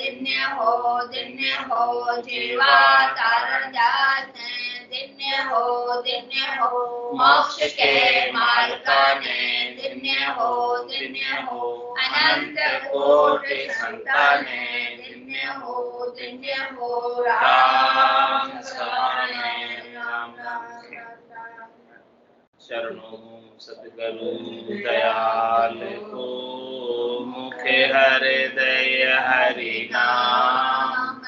दिन्य हो जीवा तारण जाने, दिन्य हो मोक्ष के मार्गाने, दिन्य हो अनंत कोटि संताने, दिन्य हो राम सवाने राम राम। शरणों सद्गुरु दयाल को, मुखे हृदय हरि नाम,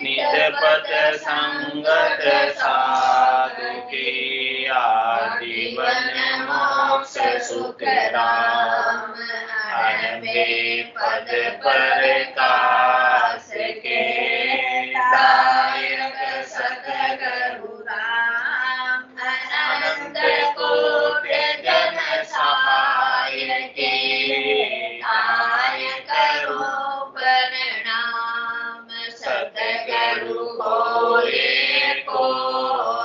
निज पद संगत साधु की, आजीवन मोक्ष सुख राम। अनबे पद प्रकाश के, दायक सद्गुरु राम। अनंत कोटि जन सहाय के, आय करो प्रणाम। सद्गुरु बोले को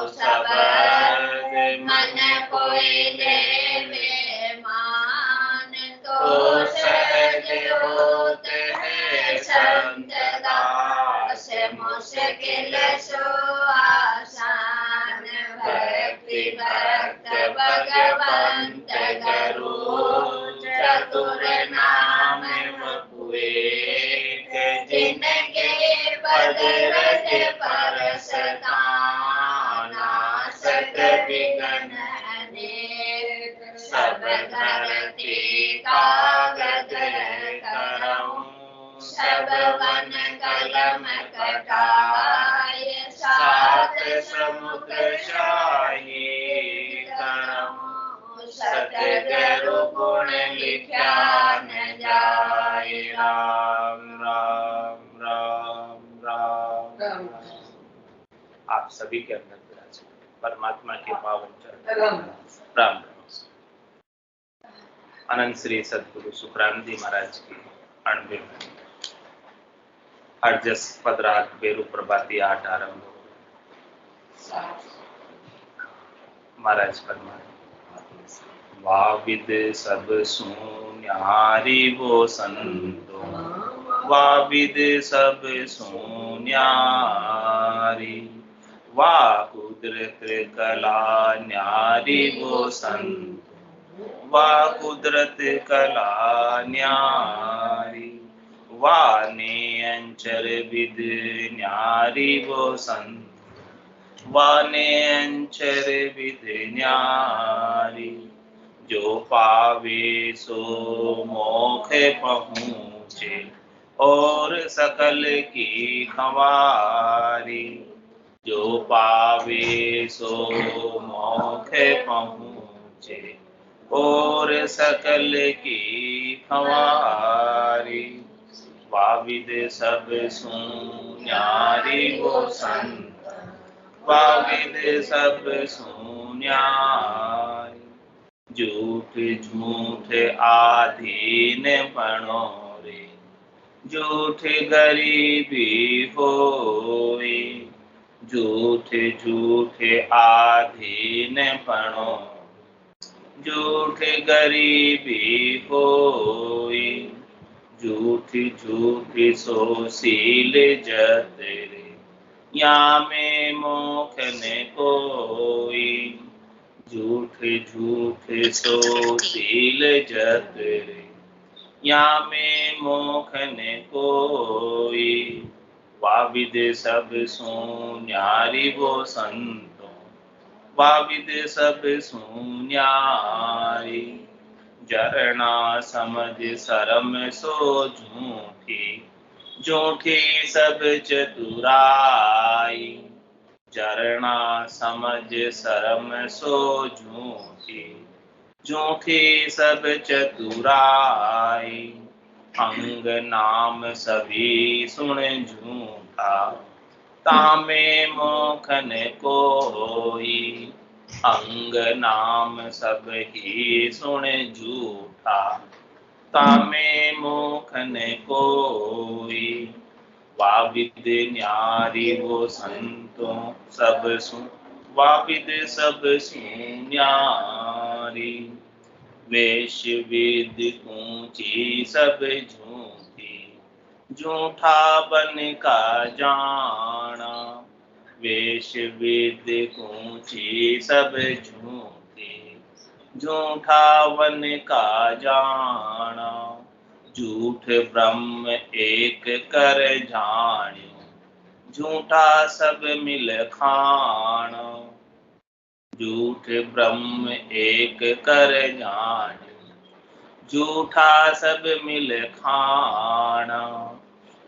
शब्द, मन कोई देवे मान। तो सहज होत है संत दास, मुश्किल सो आसान। भक्ति भक्त भगवंत गुरु, चतुर नाम हुए। जिनके पद रज परसता, नासत विघ्न अनेक। सब धरती कागज करऊं, सब वन कलम कटाय। सात समुद्र शाही करऊं, सतगुरु गुण लिखा न जाए। राम राम राम राम राम। आप सभी के अंदर विराजमान परमात्मा के पावन चरण राम राम। अनंत श्री सद्गुरु सुखराम जी महाराज की अणबे अर्जस पदरात बेरु प्रभाती 8 आरंभ हो। महाराज फरमाए, वाविद सब सुन्यारी वो संतो, वाविद सब सुन्यारी। वाह कुदरत कला न्यारी वो संतो, वाह कुदरत कला न्यारी। वाने अंचर विद न्यारी वो संत, वाने अंचर विद न्यारी। जो पावे सो मोख पहुँचे, और सकल की खवारी। जो पावे सो मोख पहुँचे, और सकल की खवारी। वाविद सब सुन्यारी वो संत, वाविद सब सुन्यारी। झूठ झूठ आधीन पणोरे, झूठ गरीबी होई। झूठ झूठ आधीन पणो, झूठ गरीबी होई। झूठ झूठ सो सील जतरे, या में मोख न कोई। झूठ झूठ सो सील जतरे, या में मोख न कोई। वाविद सब सुन्यारी वो संतो, वाविद सब सुन्यारी। जरना समझ शरम सो झूठी, झूठी सब चतुराई। जरना समझ शरम सो झूठी, झूठी सब चतुराई। अंग नाम सभी सुन झूठा, तामे मोख न कोई। अंग नाम सब ही सुन झूठा, तामे मोख न कोई। वाविद न्यारी वो संतों सब सुन, वाविद सब सुन्यारी। वेश विद ऊंची सब झूठी, झूठा बन का जाना, वेश विद ऊंची सब झूठी। झूठा बन का जाना, झूठ ब्रह्म एक कर जान्यो। झूठा सब मिल खाना, झूठ ब्रह्म एक कर जान्यो। झूठा सब मिल खाना,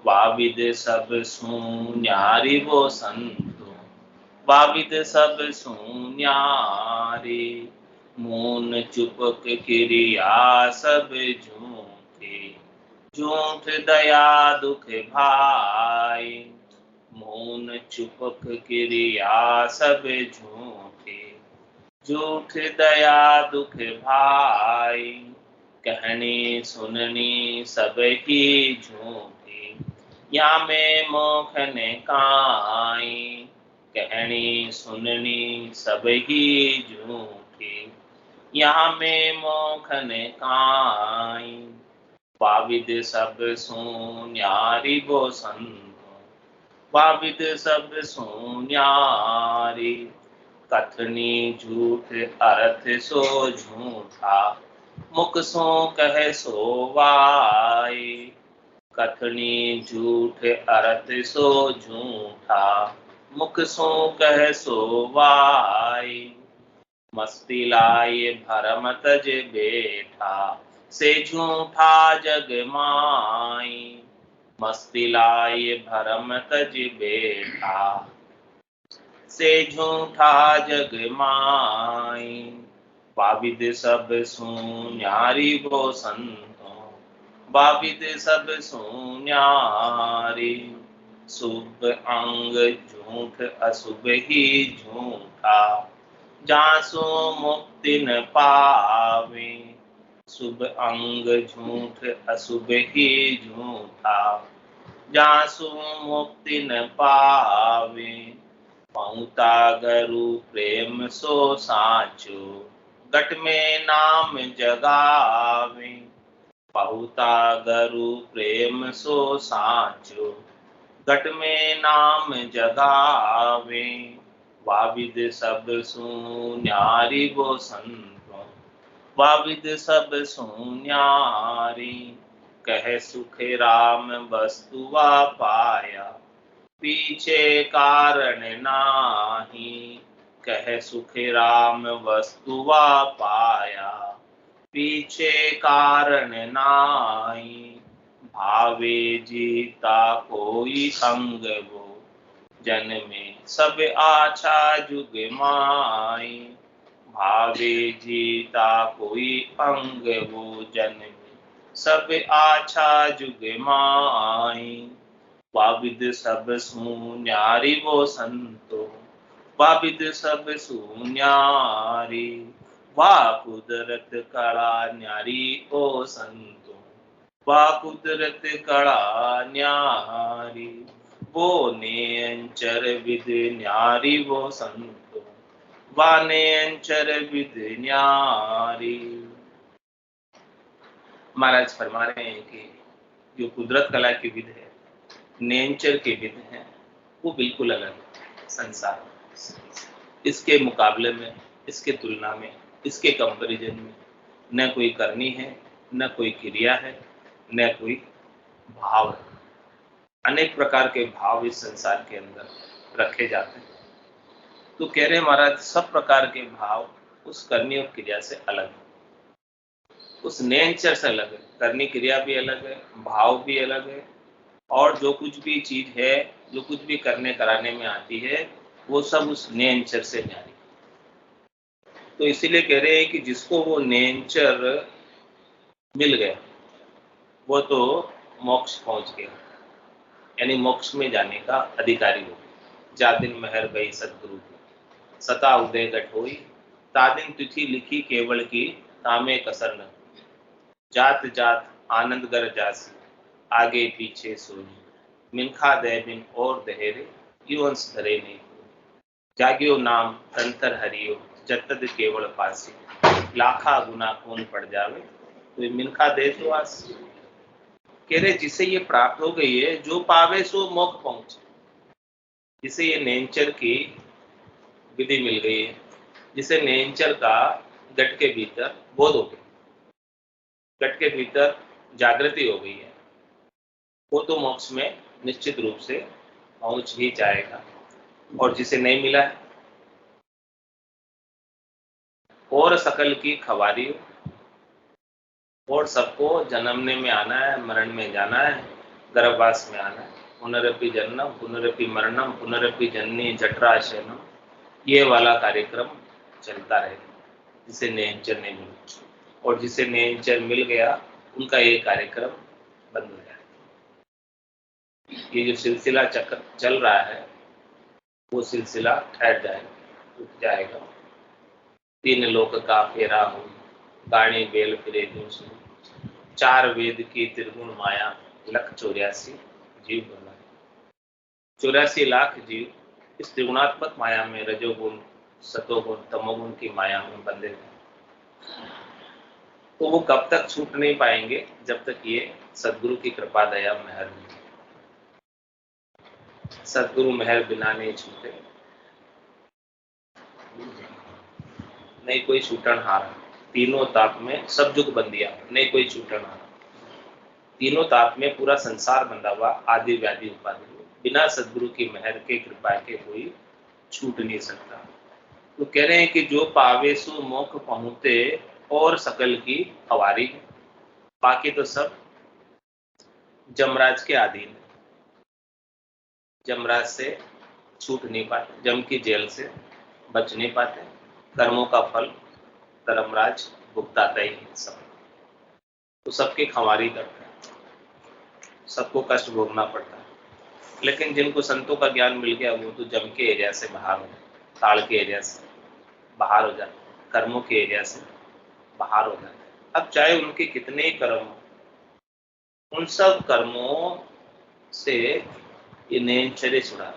वाविद सब न्यारी वो संतो। वाविद सब न्यारी, मून चुपक क्रिया सब झूठी। झूठ दया दुख भाई, मून चुपक क्रिया सब झूठी। झूठ दया दुख भाई, कहनी सुननी सब ही झूठी। या में मोख ने काई, कहनी सुननी सब ही झूठी। यहाँ में मोख ने काई, वाविद सब न्यारी वो संतो। वाविद सब न्यारी, कथनी झूठ अर्थ सो झूठा। मुख सो कह सो वाई, कथनी झूठ अर्थ सो झूठा। मुख सो कह सो वाई, मस्ती लाए भरम तज बैठा। से झूठा जग माई, मस्ती लाए भरम तज बैठा। से झूठा जग माई, वाविद सब न्यारी वो संतो। वाविद सब न्यारी, शुभ अंग झूठ अशुभ ही झूठा। जासु मुक्ति न पावे, शुभ अंग झूठ अशुभ ही झूठा। जासु मुक्ति न पावे, पहुता गरु प्रेम सो साचो। गट में नाम जगावे, पहुता गरु प्रेम सो साचो। गट में नाम जगावे, वाविद सब न्यारी वो संतो। वाविद सब न्यारी, कह सुख राम वस्तुआ पाया। पीछे कारण नाही, कह सुख राम वस्तुआ पाया। पीछे कारण नाही, भावे जीता कोई अंग वो। जन में सब आछा जुग माई, भावे जीता कोई अंग वो। जन में सब आछा जुग माई, वाविद सब न्यारी वो संतो। वाविद सब न्यारी, वाह कुदरत कड़ा न्यारी ओ संतो। वाह कुदरत कड़ा न्यारी, वो नेंचर विद न्यारी वो संतो। वाह नेंचर विद न्यारी। महाराज फरमा रहे हैं कि जो कुदरत कला की विद है, नेचर के विद हैं, वो बिल्कुल अलग है संसार। इसके मुकाबले में, इसके तुलना में, इसके कंपैरिजन में न कोई करनी है, न कोई क्रिया है, न कोई भाव है। अनेक प्रकार के भाव इस संसार के अंदर रखे जाते हैं। तो कह रहे महाराज सब प्रकार के भाव उस करनी और क्रिया से अलग है, उस नेचर से अलग है। करनी क्रिया भी अलग है, भाव भी अलग है, और जो कुछ भी चीज है, जो कुछ भी करने कराने में आती है, वो सब उस नेचर से न्यारी। तो इसीलिए कह रहे हैं कि जिसको वो नेचर मिल गया, वो तो मोक्ष पहुंच गया, यानी मोक्ष में जाने का अधिकारी हो गया। जा दिन महर गई सतगुरु की, सता उदय गठ होई। तादिन तिथि लिखी केवल की, तामे कसर न। जात जात आनंद गर जासी, आगे पीछे सोई। मिनखा दे बिन और दहेरे, युवंश धरे नहीं। जाग्यो नाम तंतर हरियो, जतद केवल पासी। लाखा गुना कौन पड़ जावे, तो मिनखा दे तो आस। कह रहे जिसे ये प्राप्त हो गई है, जो पावे सो मोक्ष पहुंचे। जिसे ये नेंचर की विधि मिल गई है, जिसे नेंचर का गट के भीतर बोध हो गया, गट के भीतर जागृति हो गई है, वो तो मोक्ष में निश्चित रूप से पहुंच ही जाएगा। और जिसे नहीं मिला है, और सकल की खवारी हो, और सबको जन्मने में आना है, मरण में जाना है, गर्भवास में आना है, पुनरपि जन्म पुनरपि मरणम पुनरपि जननी जठरा शयनम, ये वाला कार्यक्रम चलता रहेगा जिसे नेंचर नहीं मिला। और जिसे नेंचर मिल गया उनका ये कार्यक्रम बंद हो जाएगा। ये जो सिलसिला चक्र चल रहा है वो सिलसिला ठहर जाएगा, रुक जाएगा। तीन लोक का फेरा हो, गाड़ी बेल फिरे जो सुन, चार वेद की त्रिगुण माया, लख 84 जीव बना। 84 लाख जीव इस त्रिगुणात्मक माया में, रजोगुण सतोगुण तमोगुण की माया में बंधे हैं। तो वो कब तक छूट नहीं पाएंगे जब तक ये सदगुरु की कृपा दया मेहर नहीं। सदगुरु मेहर बिना नहीं छूटे, नहीं कोई छूटन हारा। तीनों ताप में सब जुग बंदिया, नहीं कोई छूटन हारा। तीनों ताप में पूरा संसार बंधा हुआ, आदि व्याधि उपाधि, बिना सदगुरु की मेहर के कृपा के कोई छूट नहीं सकता। तो कह रहे हैं कि जो पावे सो मोक्ष पहुंचे और सकल की हवारी, बाकी तो सब जमराज के अधीन है। जमराज से छूट नहीं पाते, जम की जेल से बच नहीं पाते। कर्मों का फल धर्मराज भुगताता ही है सब, तो सबकी खंवारी करता है, सबको कष्ट भोगना पड़ता है। लेकिन जिनको संतों का ज्ञान मिल गया वो तो जम के एरिया से बाहर हो जाए, ताड़ के एरिया से बाहर हो जाते, कर्मों के एरिया से बाहर हो जाते। अब चाहे उनके कितने ही कर्म हो, उन सब कर्मों से ये नेंचरे छुड़ा।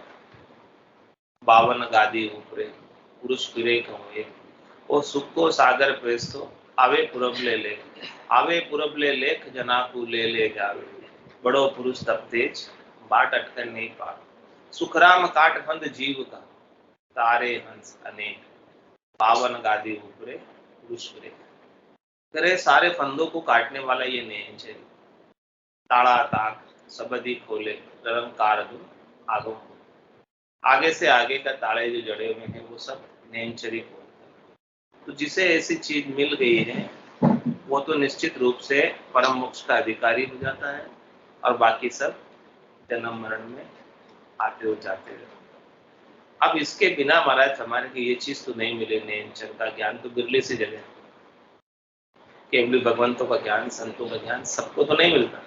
52 गादी ऊपरे पुरुष फिरे कहूँ, ओ सुख को सागर प्रेस्तो आवे पुरब ले ले, आवे पुरब ले लेख जनाकू ले जावे, बड़ो पुरुष तब तेज बाट अटकन नहीं पा, सुखराम काट फंद जीव का तारे हंस अनेक, 52 गादी ऊपरे पुरुष फिरे। करे सारे फंदों को काटने वाला ये नेंचर, ताड़ा ताक सबदी खोले ररम कारदु आगो, आगे से आगे का ताले जो जड़े हुए हैं वो सब नेंचरी खोलते हैं। तो जिसे ऐसी चीज मिल गई है वो तो निश्चित रूप से परम मोक्ष का अधिकारी हो जाता है, और बाकी सब जन्म मरण में आते हो जाते हैं। अब इसके बिना महाराज हमारे की ये चीज तो नहीं मिले, नेंचर का ज्ञान तो बिरले से जगह, केवल भगवंतों का ज्ञान संतों का ज्ञान सबको तो नहीं मिलता।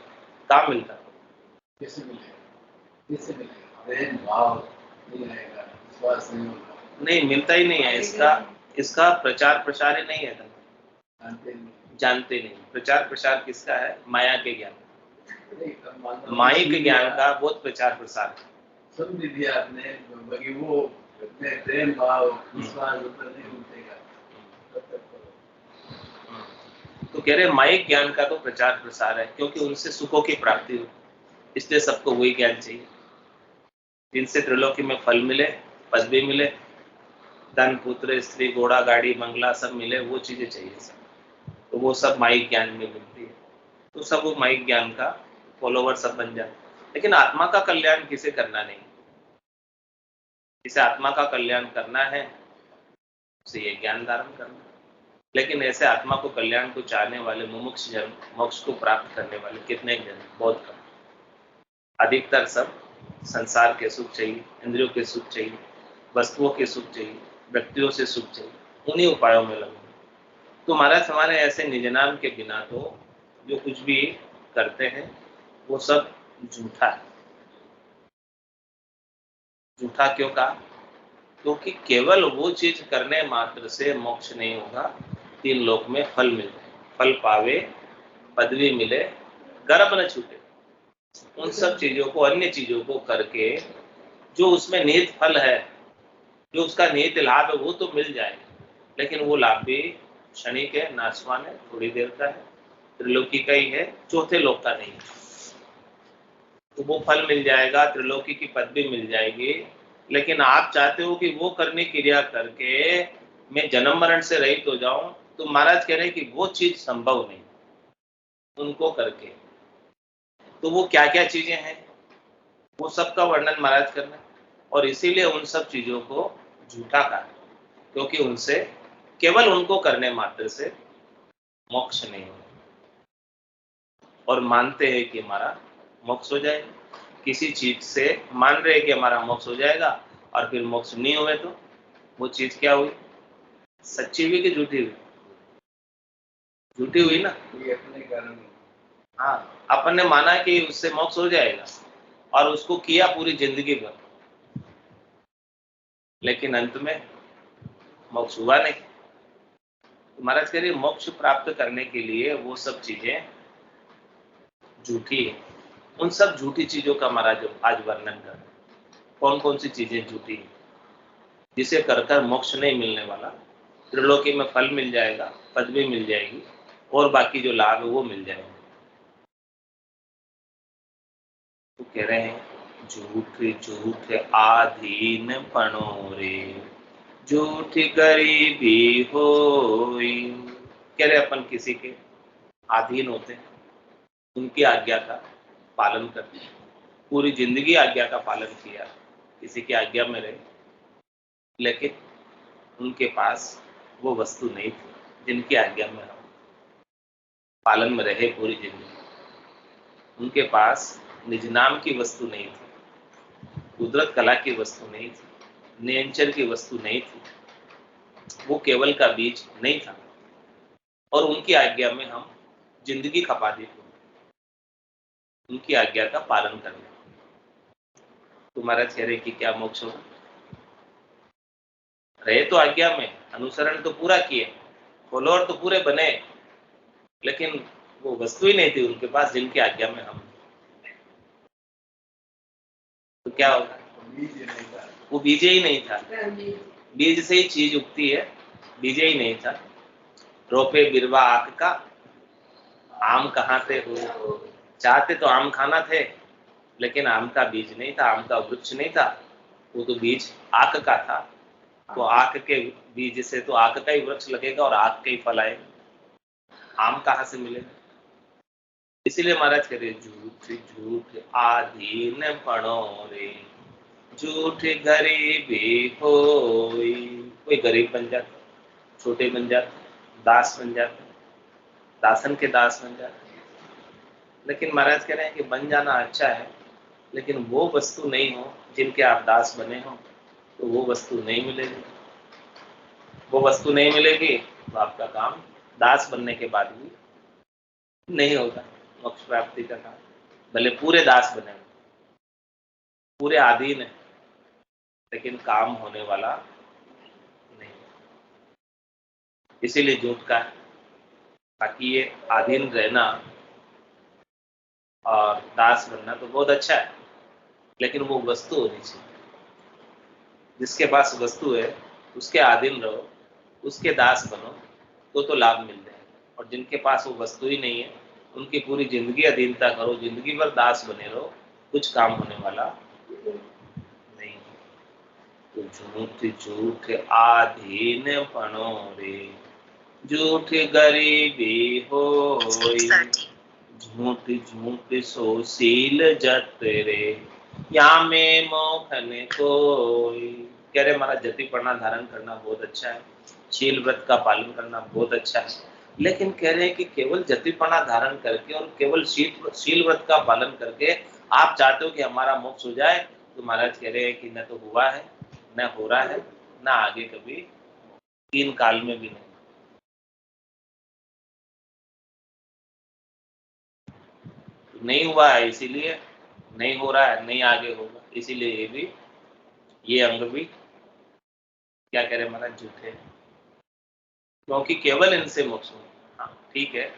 कहाँ मिलता? कैसे मिलेगा? कैसे मिलेगा? प्रेम भाव नहीं रहेगा, विश्वास नहीं होगा, नहीं मिलता ही नहीं है। इसका प्रचार प्रसार ही नहीं है, जानते नहीं। प्रचार प्रसार किसका है? माया के ज्ञान, माया के ज्ञान का बहुत प्रचार प्रसार है। सब दिया आपने, बाकी वो प्रेम भाव विश्वास नहीं मिलेगा। तो कह रहे माइक ज्ञान का तो प्रचार प्रसार है, क्योंकि उनसे सुखों की प्राप्ति हो, इसलिए सबको वही ज्ञान चाहिए जिनसे त्रिलोकी में फल मिले, पदवी मिले, धन पुत्र स्त्री घोड़ा गाड़ी बंगला सब मिले, वो चीजें चाहिए सब। तो वो सब माइक ज्ञान में मिलती है, तो सब वो माइक ज्ञान का फॉलोवर सब बन जाए। लेकिन आत्मा का कल्याण किसे करना नहीं, जिसे आत्मा का कल्याण करना है उसे ये ज्ञान धारण करना। लेकिन ऐसे आत्मा को कल्याण को चाहने वाले मुमुक्ष जन, मोक्ष को प्राप्त करने वाले कितने जन? बहुत कम। अधिकतर सब संसार के सुख चाहिए, इंद्रियों के सुख चाहिए, वस्तुओं के सुख चाहिए, व्यक्तियों से सुख चाहिए, उन्हीं उपायों में लगे। तो महाराज हमारे ऐसे निज नाम के बिना तो जो कुछ भी करते हैं वो सब झूठा है। झूठा क्यों कहा? क्योंकि केवल वो चीज करने मात्र से मोक्ष नहीं होगा। 3 लोक में फल मिलते हैं, फल पावे पदवी मिले गर्भ न छूटे। उन सब चीजों को, अन्य चीजों को करके जो उसमें निहित फल है, जो उसका निहित लाभ है वो तो मिल जाएगा, लेकिन वो लाभ भी क्षणिक है, नाशवान है, थोड़ी देर का है, त्रिलोकी का ही है, चौथे लोक का नहीं है। तो वो फल मिल जाएगा, त्रिलोकी की पदवी मिल जाएगी। लेकिन आप चाहते हो कि वो करने क्रिया करके मैं जन्म मरण से रहित हो जाऊं, तो महाराज कह रहे हैं कि वो चीज संभव नहीं उनको करके। तो वो क्या क्या चीजें हैं, वो सब का वर्णन महाराज करना, और इसीलिए उन सब चीजों को झूठा कहा, क्योंकि उनसे केवल उनको करने मात्र से मोक्ष नहीं होगा। और मानते हैं कि हमारा मोक्ष हो जाएगा, किसी चीज से मान रहे हैं कि हमारा मोक्ष हो जाएगा, और फिर मोक्ष नहीं हुए तो वो चीज क्या हुई, सच्ची हुई कि झूठी हुई? झूठी हुई ना। ये अपने कारण हाँ, अपन ने माना कि उससे मोक्ष हो जाएगा और उसको किया पूरी जिंदगी भर, लेकिन अंत में मोक्ष हुआ नहीं। तो महाराज कह रहे मोक्ष प्राप्त करने के लिए वो सब चीजें झूठी है। उन सब झूठी चीजों का महाराज आज वर्णन कर, कौन कौन सी चीजें झूठी है जिसे कर कर मोक्ष नहीं मिलने वाला, त्रिलोकी में फल मिल जाएगा, पदवी मिल जाएगी, और बाकी जो लाभ है वो मिल जाएगा। तो कह रहे हैं झूठ झूठ आधीन पनो रे, झूठ गरीबी होई। कह रहे अपन किसी के अधीन होते हैं, उनकी आज्ञा का पालन करते हैं, पूरी जिंदगी आज्ञा का पालन किया, किसी की आज्ञा में रहे, लेकिन उनके पास वो वस्तु नहीं थी जिनकी आज्ञा में हम पालन में रहे पूरी जिंदगी। उनके पास निज नाम की वस्तु नहीं थी, कुदरत कला की वस्तु नहीं थी, नेचर की वस्तु नहीं थी, वो केवल का बीज नहीं था, और उनकी आज्ञा में हम जिंदगी खपा दी, उनकी आज्ञा का पालन करना। तो महाराज कह रहे कि क्या मोक्ष होगा? रहे तो आज्ञा में, अनुसरण तो पूरा किए, फॉलोअर तो पूरे बने, लेकिन वो वस्तु ही नहीं थी उनके पास जिनकी आज्ञा में हम, तो क्या होगा? बीज नहीं था, वो बीज ही नहीं था। बीज से ही चीज उगती है, बीज ही नहीं था। रोपे बिरवा आक का, आम कहाँ से हो? चाहते तो आम खाना थे, लेकिन आम का बीज नहीं था, आम का वृक्ष नहीं था, वो तो बीज आक का था। तो आक के बीज से तो आक का ही वृक्ष लगेगा और आक के ही फल आएगा, आम कहाँ से मिलेगा? इसीलिए महाराज कह रहे झूठ झूठ आधीन पड़ो रे, झूठ गरीबी होई। कोई गरीब बन जाता, छोटे बन जाते, दास बन जाते, दासन के दास बन जाते। लेकिन महाराज कह रहे हैं कि बन जाना अच्छा है, लेकिन वो वस्तु नहीं हो जिनके आप दास बने हो, तो वो वस्तु नहीं मिलेगी। वो वस्तु नहीं मिलेगी तो आपका काम दास बनने के बाद भी नहीं होगा मोक्ष प्राप्ति का काम। भले पूरे दास बने, पूरे आधीन है, लेकिन काम होने वाला नहीं। इसीलिए झूठ का है, बाकी ये आधीन रहना और दास बनना तो बहुत अच्छा है, लेकिन वो वस्तु होनी चाहिए। जिसके पास वस्तु है उसके अधीन रहो, उसके दास बनो, तो लाभ मिल जाएगा। और जिनके पास वो वस्तु ही नहीं है, उनकी पूरी जिंदगी अधीनता करो, जिंदगी भर दास बने रहो, कुछ काम होने वाला नहीं। तो झूठ झूठ आधीन पनो रे, झूठ गरीबी होई, झूठ झूठ सोशील जत रे, या में मोहन कोई। कह रहे हमारा जति पढ़ना धारण करना बहुत अच्छा है, शील व्रत का पालन करना बहुत अच्छा है, लेकिन कह रहे हैं कि केवल जतिपना धारण करके और केवल शील व्रत का पालन करके आप चाहते हो कि हमारा मोक्ष हो जाए, तो महाराज कह रहे हैं कि न तो हुआ है, न हो रहा है, न आगे कभी, तीन काल में भी नहीं। नहीं हुआ है इसीलिए नहीं हो रहा है, नहीं आगे होगा, इसीलिए ये भी, ये अंग भी क्या कह रहे महाराज, झूठे, क्योंकि केवल इनसे मोक्ष नहीं। हाँ ठीक है,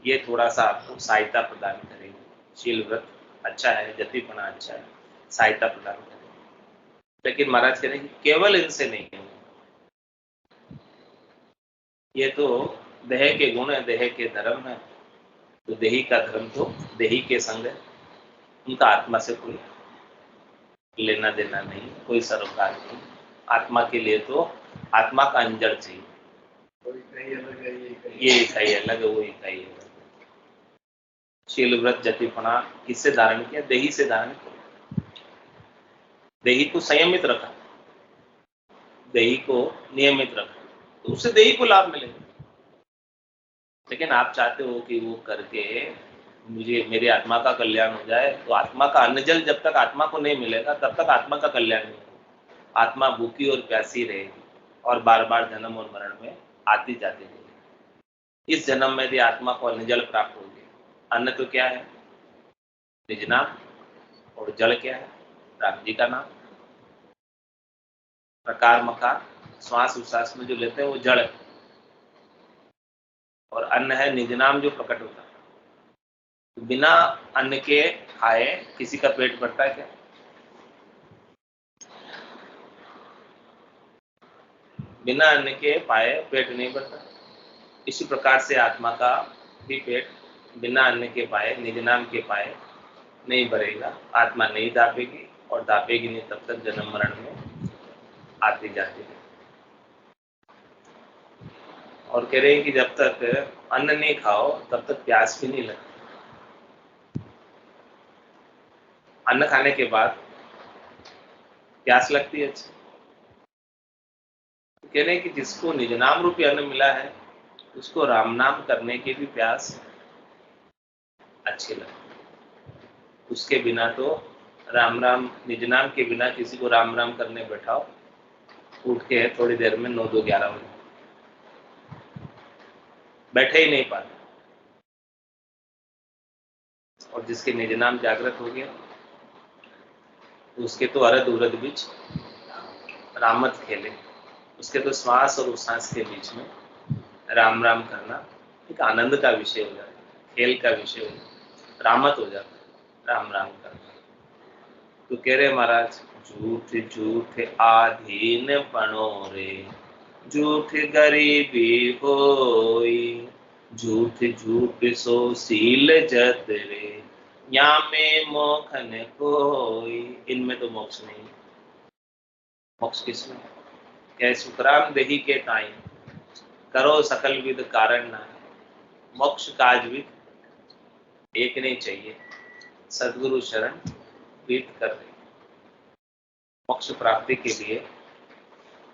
ये थोड़ा सा आपको सहायता प्रदान करेंगे, शील व्रत अच्छा है, जतिपना अच्छा है, सहायता प्रदान करेंगे, लेकिन महाराज कह रहे हैं कि केवल इनसे नहीं है। ये तो देह के गुण है, देह के धर्म है, तो देही का धर्म तो देही के संग है, उनका आत्मा से कोई लेना देना नहीं, कोई सरोकार नहीं। आत्मा के लिए तो आत्मा का अंजड़ चाहिए। कोई कहीं अलग है, ये इकाई अलग है, वो इकाई अलग है। शील व्रत जतिपना किससे धारण किया? देही से धारण किया। देही को संयमित रखा, देही को नियमित रखा, तो उससे देही को लाभ मिलेगा। लेकिन आप चाहते हो कि वो करके मुझे मेरी आत्मा का कल्याण हो जाए, तो आत्मा का अन्न जल जब तक आत्मा को नहीं मिलेगा तब तक आत्मा का कल्याण नहीं होगा। आत्मा भूखी और प्यासी रहेगी और बार बार जन्म और मरण में आती जाती रहेगी। इस जन्म में यदि आत्मा को अन्न जल प्राप्त हो गया, अन्न तो क्या है? निज नाम, और जल क्या है? राम जी का नाम। प्रकार मकार श्वास उश्वास में जो लेते हैं वो जड़ है, और अन्न है निज नाम जो प्रकट होता है। बिना अन्न के खाए किसी का पेट भरता है क्या? बिना अन्न के पाए पेट नहीं भरता। इसी प्रकार से आत्मा का भी पेट बिना अन्न के पाए, निज नाम के पाए नहीं भरेगा। आत्मा नहीं दापेगी, और दापेगी नहीं तब तक जन्म मरण में आती जाती है। और कह रहे हैं कि जब तक अन्न नहीं खाओ तब तक प्यास भी नहीं लगती। अन्न खाने के बाद प्यास लगती है। अच्छा, तो कह रहे हैं कि जिसको निज नाम रूपी अन्न मिला है उसको राम नाम करने की भी प्यास अच्छी लगती। उसके बिना तो राम राम, निज नाम के बिना किसी को राम राम करने बैठाओ, उठ के थोड़ी देर में 9 2 11 बजे बैठे ही नहीं पाते। और जिसके निज नाम जागृत हो गया उसके तो अरद उरद बीच रामत खेले। उसके तो श्वास और उश्वास के बीच में राम राम करना एक आनंद का विषय हो जाता है, खेल का विषय हो जाता है, रामत हो जाता है, राम राम करना। तो कह रहे महाराज, झूठ झूठ आधीन पनो रे, झूठ गरीबी होई, झूठ झूठ सो सील जत रे, या में मोखन कोई। इनमें तो मोक्ष नहीं। मोक्ष किसमें? क्या सुखराम देही के ताई करो सकल विद कारण ना, मोक्ष काज विद एक नहीं चाहिए, सदगुरु शरण प्रीत कर रही। मोक्ष प्राप्ति के लिए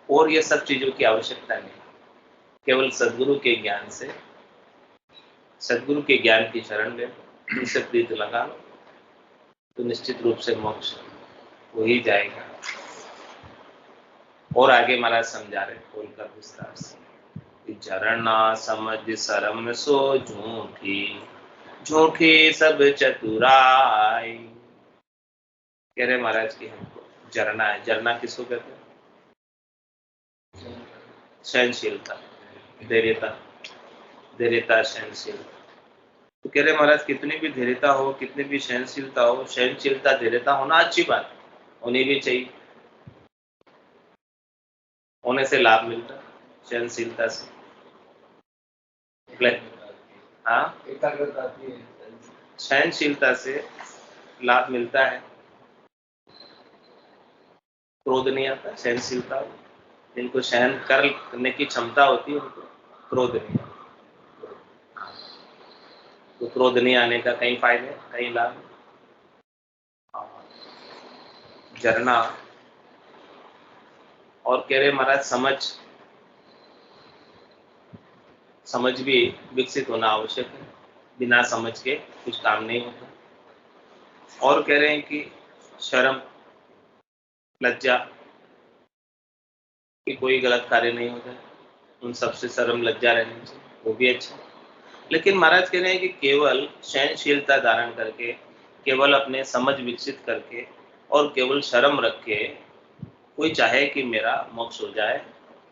और ये सब चीजों की आवश्यकता नहीं, केवल सदगुरु के ज्ञान से, सदगुरु के ज्ञान की शरण ले, उनसे प्रीत लगा लो, तो निश्चित रूप से मोक्ष हो ही जाएगा। और आगे महाराज समझा रहे खोलकर विस्तार से, झरना समझ शरम सो झूठी, झूठी सब चतुराई। कह रहे महाराज की हमको झरना है। झरना किसको कहते हैं? सहनशीलता, धैर्यता, धैर्यता, सहनशीलता। तो कह रहे महाराज कितनी भी धैर्यता हो, कितनी भी सहनशीलता हो, सहनशीलता धैर्यता होना अच्छी बात होनी भी चाहिए, होने से लाभ मिलता है सहनशीलता से। हाँ, एकाग्रता आती है, सहनशीलता से लाभ मिलता है। क्रोध नहीं आता, सहनशीलता। जिनको सहन करने की क्षमता होती है उनको क्रोध नहीं आता। तो क्रोध नहीं आने का कई फायदे, कई लाभ। झरना। और कह रहे महाराज समझ, समझ भी विकसित होना आवश्यक है, बिना समझ के कुछ काम नहीं होता। और कह रहे हैं कि शर्म, लज्जा कि कोई गलत कार्य नहीं होता है, उन सबसे शर्म लज्जा रहनी चाहिए, वो भी अच्छा। लेकिन महाराज कह रहे हैं कि केवल सहनशीलता धारण करके, केवल अपने समझ विकसित करके और केवल शर्म रख के कोई चाहे कि मेरा मोक्ष हो जाए,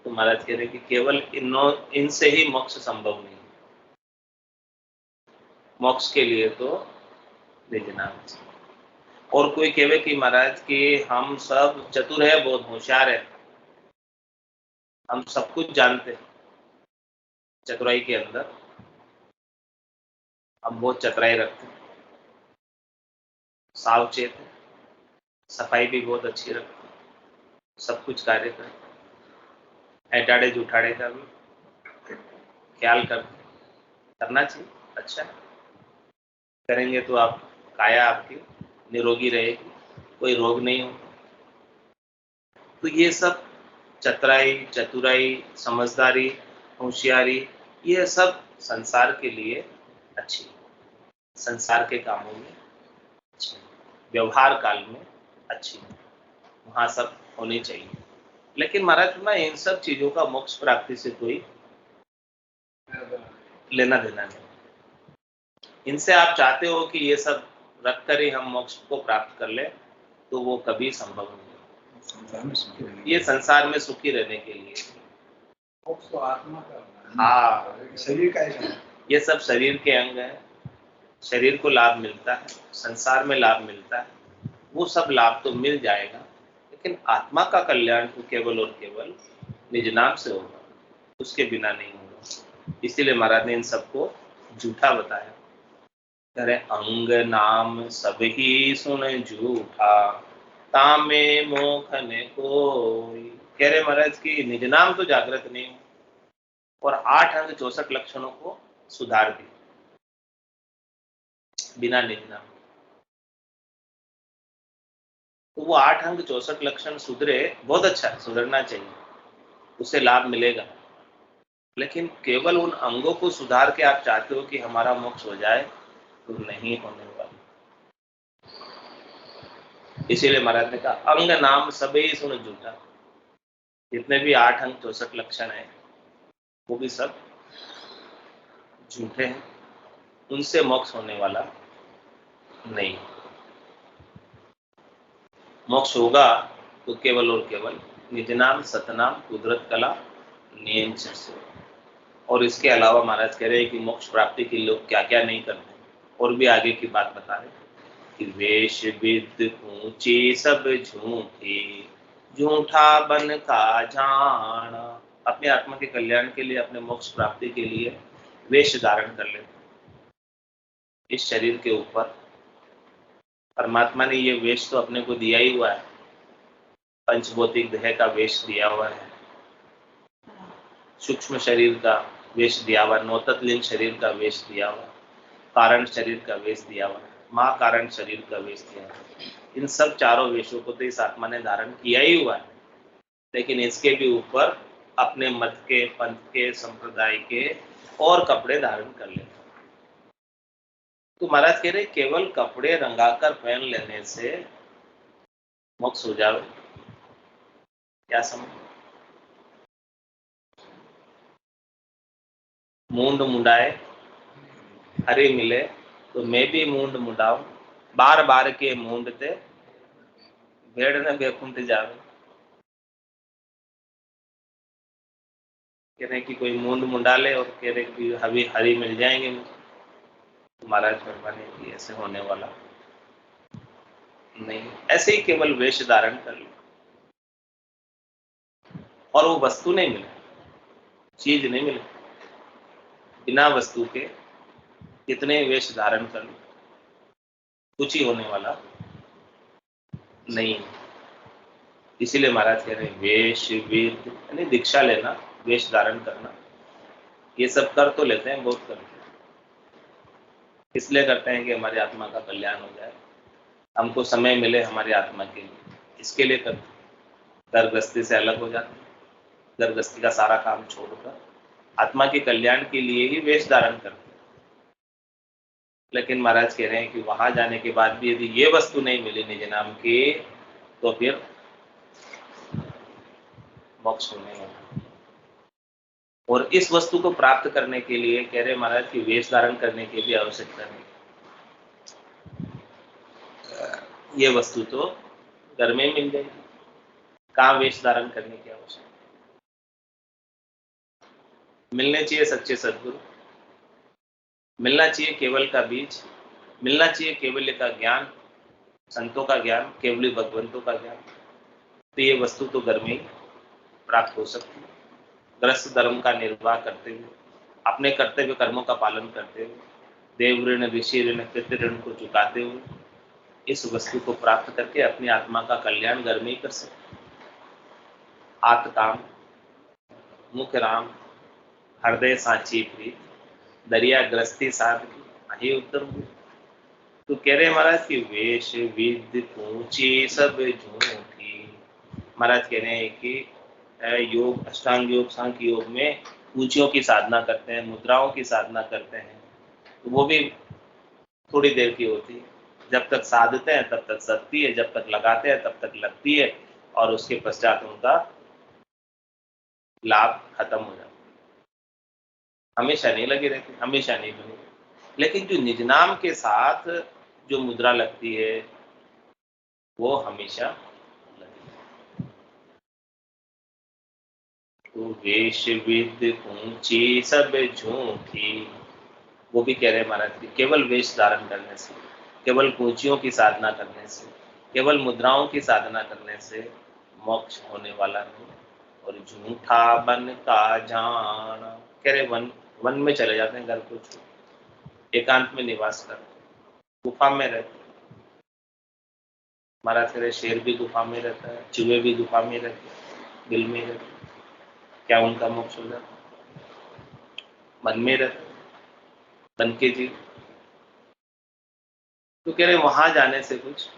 तो महाराज कह रहे हैं कि केवल इनसे ही मोक्ष संभव नहीं। मोक्ष के लिए तो निज नाम चाहिए। और कोई कहे कि महाराज कि हम सब चतुर है, बहुत होशियार है, हम सब कुछ जानते हैं, चतुराई के अंदर हम बहुत चतुराई रखते हैं, सावचेत है, सफाई भी बहुत अच्छी रखते हैं, सब कुछ कार्य करते हैं, ऐटाड़े जुठाड़े का भी ख्याल करना चाहिए। अच्छा करेंगे तो आप काया आपकी निरोगी रहेगी, कोई रोग नहीं होगा। तो ये सब चतुराई, समझदारी, होशियारी, ये सब संसार के लिए अच्छी, संसार के कामों में अच्छी, व्यवहार काल में अच्छी, वहाँ सब होनी चाहिए। लेकिन महाराज ना इन सब चीजों का मोक्ष प्राप्ति से कोई लेना देना नहीं। इनसे आप चाहते हो कि ये सब रख कर ही हम मोक्ष को प्राप्त कर ले, तो वो कभी संभव नहीं। संसार में सुखी रहने ये संसार में सुखी रहने के लिए, मोक्ष तो आत्मा का हाँ, शरीर का है। ये सब शरीर के अंग है, शरीर को लाभ मिलता है, संसार में लाभ मिलता है, वो सब लाभ तो मिल जाएगा, लेकिन आत्मा का कल्याण तो केवल और केवल निज नाम से होगा, उसके बिना नहीं होगा। इसीलिए महाराज ने इन सबको झूठा बताया। करे अंग नाम सब ही सुन झूठा, तामे मोखने कोई। कह रहे महाराज की निज नाम तो जागृत नहीं हो, और 8 अंग 64 लक्षणों को सुधार दी बिना निज नाम। तो वो 8 अंग 64 लक्षण सुधरे, बहुत अच्छा है, सुधरना चाहिए, उससे लाभ मिलेगा। लेकिन केवल उन अंगों को सुधार के आप चाहते हो कि हमारा मोक्ष हो जाए, तो नहीं होने वाला। इसीलिए महाराज ने कहा अंग नाम सबे सुन झूठा। जितने भी 8 अंग 64 लक्षण है, वो भी सब झूठे हैं, उनसे मोक्ष होने वाला नहीं। मोक्ष होगा तो केवल और केवल निज नाम, सतनाम, कुदरत कला, नियम से। और इसके अलावा महाराज कह रहे हैं कि मोक्ष प्राप्ति के लोग क्या क्या नहीं करते, और भी आगे की बात बता रहे कि वेश विद ऊंची सब झूठी, झूठा बन का जान। अपने आत्मा के कल्याण के लिए, अपने मोक्ष प्राप्ति के लिए वेश धारण कर लेते। इस शरीर के ऊपर परमात्मा ने ये वेश तो अपने को दिया ही हुआ है, पंचभौतिक देह का वेश दिया हुआ है, सूक्ष्म शरीर का वेश दिया हुआ, नौतत्लिंग शरीर का वेश दिया हुआ, कारण शरीर का वेश दिया हुआ, माँ कारण शरीर का वेश दिया हुआ। इन सब चारों वेशों को तो इस आत्मा ने धारण किया ही हुआ है, लेकिन इसके भी ऊपर अपने मत के, पंथ के, संप्रदाय के और कपड़े धारण कर लेते। तो महाराज कह रहे केवल कपड़े रंगाकर पहन लेने से मोक्ष हो जावे, क्या समझ? मूंड मुंडाए हरी मिले, तो मैं भी मूंड मुंडाऊं, बार बार के मूंडते भेड़ न बेकुंठ जावे। कह रहे कि कोई मूंड मुंडा ले और कह रहे कि अभी हरी मिल जाएंगे मुझे, तो महाराज फरमाने की ऐसे होने वाला नहीं। ऐसे ही केवल वेश धारण कर लो और वो वस्तु नहीं मिले, चीज नहीं मिले, बिना वस्तु के कितने वेश धारण कर लो, कुछ ही होने वाला नहीं। इसीलिए महाराज कह रहे हैं वेश विद, यानी दीक्षा लेना, वेश धारण करना, ये सब कर तो लेते हैं, बहुत करते हैं। इसलिए करते हैं कि हमारी आत्मा का कल्याण हो जाए, हमको समय मिले हमारी आत्मा के लिए, इसके लिए करते हैं। दरगस्ती से अलग हो जाते हैं, दरगस्ती का सारा काम छोड़कर आत्मा के कल्याण के लिए ही वेश धारण करते हैं। लेकिन महाराज कह रहे हैं कि वहां जाने के बाद भी यदि ये वस्तु नहीं मिली निज नाम की, तो फिर मोक्ष नहीं होगा। और इस वस्तु को प्राप्त करने के लिए कह रहे महाराज की वेश धारण करने की भी आवश्यकता नहीं। ये वस्तु तो घर में मिल जाएगी, कहाँ वेश धारण करने की आवश्यकता? मिलने चाहिए सच्चे सद्गुरु, मिलना चाहिए केवल का बीज, मिलना चाहिए केवल्य का ज्ञान, संतों का ज्ञान, केवली भगवंतों का ज्ञान। तो ये वस्तु तो घर में ही प्राप्त हो सकती है। ग्रस्त धर्म का निर्वाह करते हुए, अपने कर्तव्य कर्मों का पालन करते हुए, देव ऋण, ऋषि ऋण, पितृ ऋण को चुकाते हुए, इस वस्तु को प्राप्त करके अपनी आत्मा का कल्याण घर में ही कर सकते। आत्म मुख राम हृदय साची प्रीत दरिया ग्रस्ती साधकी आही उत्तम हुई। तो कह रहे महाराज कि वेश विद पूंची सब झूठी। महाराज कह रहे हैं कि योग अष्टांग योग सांख्य योग में पूंचियों की साधना करते हैं, मुद्राओं की साधना करते हैं, तो वो भी थोड़ी देर की होती है। जब तक साधते हैं तब तक सदती है, जब तक लगाते हैं तब तक लगती है, और उसके पश्चात उनका लाभ खत्म हो जाता है। हमेशा नहीं लगी रहती, हमेशा नहीं बनी। लेकिन जो निज नाम के साथ जो मुद्रा लगती है वो हमेशा लगी। तो वेश विद ऊंची सब झूठी, वो भी कह रहे हैं महाराज की केवल वेश धारण करने से, केवल पूंचियों की साधना करने से, केवल मुद्राओं की साधना करने से मोक्ष होने वाला नहीं। और झूठा बन का जान, कह रहे वन में चले जाते हैं, घर को छोड़ एकांत में निवास करते, गुफा में रहते। महाराज कह रहे शेर भी गुफा में रहता है, चूहे भी गुफा में रहते, दिल में रहते, क्या उनका मोक्ष हो जाता? मन में रहते, मन के जीव। तो कह रहे वहां जाने से कुछ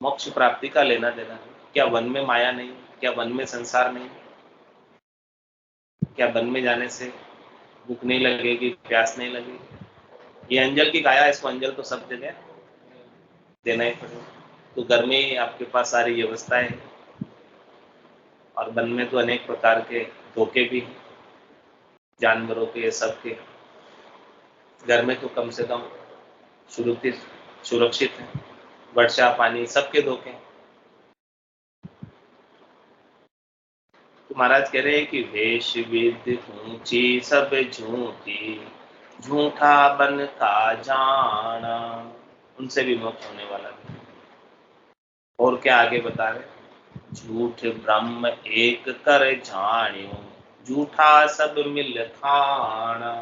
मोक्ष प्राप्ति का लेना देना है। क्या वन में माया नहीं? क्या वन में संसार नहीं? क्या वन में जाने से भूख नहीं लगेगी, प्यास नहीं लगेगी? ये अंजल की काया, इसको अंजल तो सब जगह देना ही पड़ेगा। तो घर में ही आपके पास सारी व्यवस्थाएं हैं, और वन में तो अनेक प्रकार के धोखे भी हैं, जानवरों के, सबके। घर में तो कम से कम सुरक्षित है, वर्षा पानी सबके धोखे हैं। तो महाराज कह रहे हैं कि वेश विद ऊंची सब झूठी, झूठा बन का जाना, उनसे भी मोक्ष होने वाला है। और क्या आगे बता रहे? झूठ ब्रह्म एक कर जानियो, झूठा सब मिल खाना।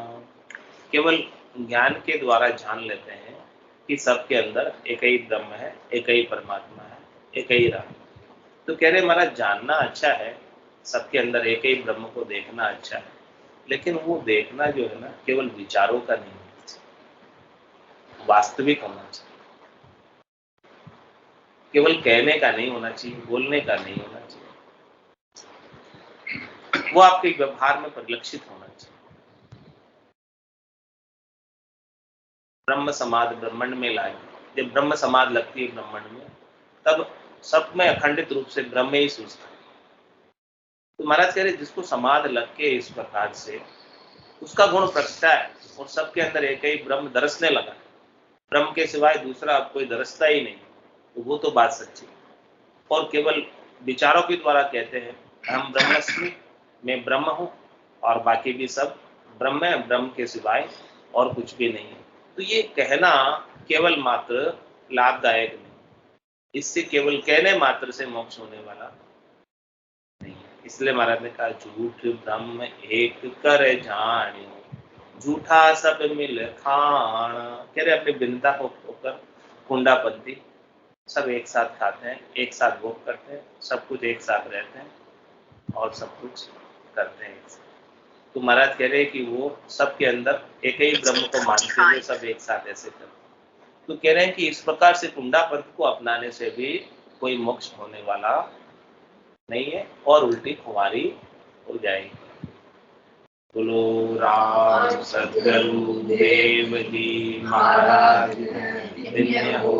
केवल ज्ञान के द्वारा जान लेते हैं कि सबके अंदर एक ही ब्रह्म है, एक ही परमात्मा है, एक ही राम। तो कह रहे महाराज जानना अच्छा है, सबके अंदर एक ही ब्रह्म को देखना अच्छा है, लेकिन वो देखना जो है ना केवल विचारों का नहीं होना चाहिए, वास्तविक होना चाहिए। केवल कहने का नहीं होना चाहिए, बोलने का नहीं होना चाहिए, वो आपके व्यवहार में परिलक्षित होना चाहिए। ब्रह्म समाध ब्रह्मांड में लाए, जब ब्रह्म समाध लगती है ब्रह्मांड में, तब सब में अखंडित रूप से ब्रह्म ही सूझता है। तो महाराज कह रहे जिसको समाध लग के इस प्रकार से उसका गुण प्रगटा है, और सबके अंदर एक ही ब्रह्म दरसने लगा, ब्रह्म के सिवाय दूसरा अब कोई दरसता ही नहीं, तो वो तो बात सच्ची। और केवल विचारों के द्वारा कहते हैं हम ब्रह्मस्मि, मैं ब्रह्म हूं, और बाकी भी सब ब्रह्म है, ब्रह्म के सिवाय और कुछ भी नहीं है। तो ये कहना केवल मात्र लाभदायक नहीं, इससे केवल कहने मात्र से मोक्ष होने वाला नहीं है। इसलिए महाराज ने कहा झूठ ब्रह्म एक कर जानियो, झूठा सब मिल खान। कह रहे अपनी भिन्नता को होकर कुंडापंथी सब एक साथ खाते हैं, एक साथ भोग करते हैं, सब कुछ एक साथ रहते हैं और सब कुछ करते हैं एक साथ। तो महाराज कह रहे हैं कि वो सबके अंदर एक ही ब्रह्म को मानते हुए सब एक साथ ऐसे करते हैं। तो कह रहे हैं कि इस प्रकार से कुंडापंथ को अपनाने से भी कोई मोक्ष होने वाला नहीं है, और उल्टी खुमारी हो जाएगी। बोलो राम सद्गुरु देव जी महाराज, धन्य हो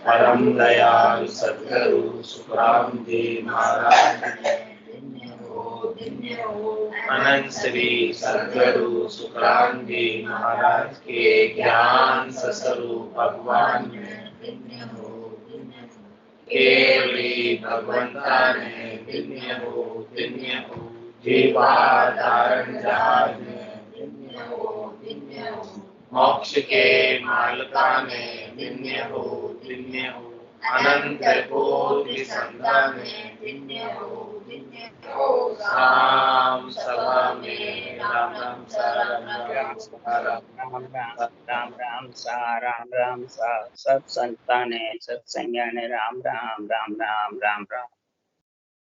परम दयाल सद्गुरु सुखराम जी महाराज, अनंत श्री सद्गुरु सुखराम जी महाराज के ज्ञान स्वरूप भगवान केवली भगवंता ने धन्य हो जीवा धारण जहाज में, मोक्ष के मालका ने धन्य हो अनंत कोटि संतान ने धन्य हो राम सभा में राम राम सा राम राम सा राम राम सा सब संताने सत्संगाने राम राम राम राम राम राम